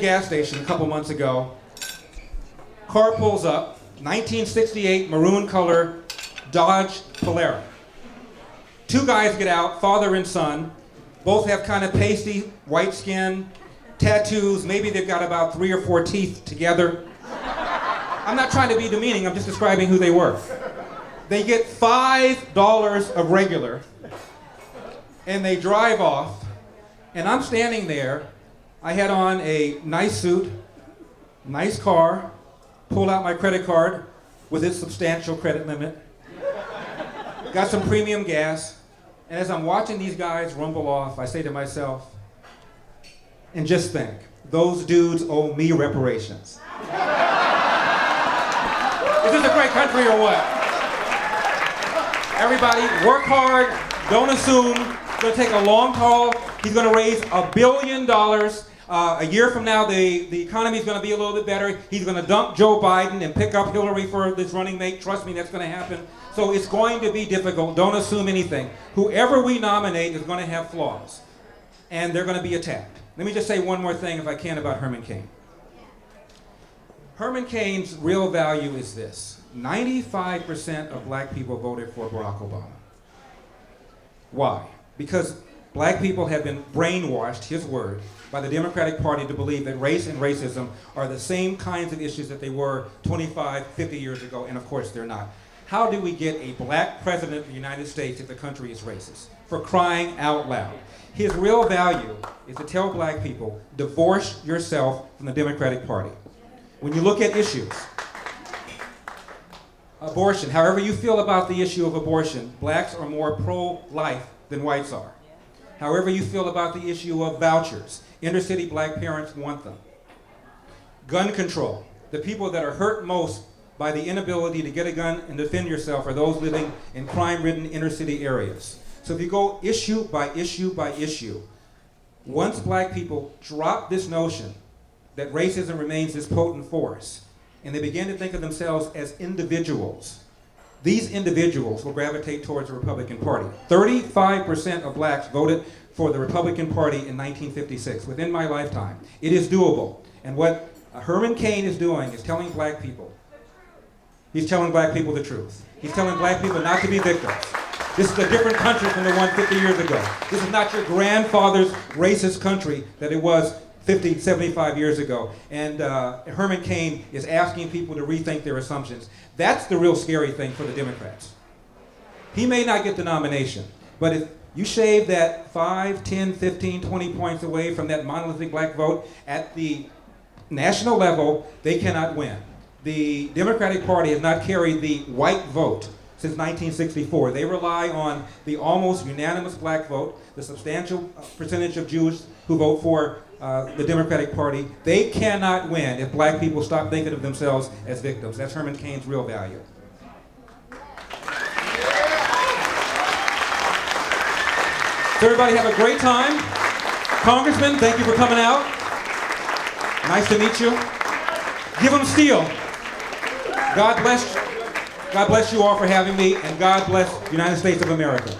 gas station a couple months ago. Car pulls up, 1968 maroon color Dodge Polara. Two guys get out, father and son. Both have kind of pasty, white skin, tattoos. Maybe they've got about 3 or 4 teeth together. I'm not trying to be demeaning, I'm just describing who they were. They get $5 of regular, and they drive off, and I'm standing there. I had on a nice suit, nice car, pulled out my credit card with its substantial credit limit, got some premium gas, and as I'm watching these guys rumble off, I say to myself, and just think, those dudes owe me reparations. Is this a great country or what? Everybody, work hard, don't assume. It's going to take a long haul. He's going to raise $1 billion. A year from now, the economy is going to be a little bit better. He's going to dump Joe Biden and pick up Hillary for this running mate. Trust me, that's going to happen. So it's going to be difficult. Don't assume anything. Whoever we nominate is going to have flaws, and they're going to be attacked. Let me just say one more thing, if I can, about Herman Cain. Herman Cain's real value is this. 95% of black people voted for Barack Obama. Why? Because black people have been brainwashed, his word, by the Democratic Party to believe that race and racism are the same kinds of issues that they were 25, 50 years ago, and of course they're not. How do we get a black president of the United States if the country is racist? For crying out loud. His real value is to tell black people, divorce yourself from the Democratic Party. When you look at issues, abortion, however you feel about the issue of abortion, blacks are more pro-life than whites are. However you feel about the issue of vouchers, inner city black parents want them. Gun control, the people that are hurt most by the inability to get a gun and defend yourself are those living in crime-ridden inner city areas. So if you go issue by issue by issue, once black people drop this notion that racism remains this potent force, and they begin to think of themselves as individuals, these individuals will gravitate towards the Republican Party. 35% of blacks voted for the Republican Party in 1956, within my lifetime. It is doable. And what Herman Cain is doing is telling black people, he's telling black people the truth. He's telling black people not to be victims. This is a different country from the one 50 years ago. This is not your grandfather's racist country that it was 50, 75 years ago. And Herman Cain is asking people to rethink their assumptions. That's the real scary thing for the Democrats. He may not get the nomination, but if you shave that 5, 10, 15, 20 points away from that monolithic black vote at the national level, they cannot win. The Democratic Party has not carried the white vote since 1964. They rely on the almost unanimous black vote, the substantial percentage of Jews who vote for the Democratic Party. They cannot win if black people stop thinking of themselves as victims. That's Herman Cain's real value. So everybody have a great time. Congressman, thank you for coming out. Nice to meet you. Give them steel. God bless you all for having me, and God bless the United States of America.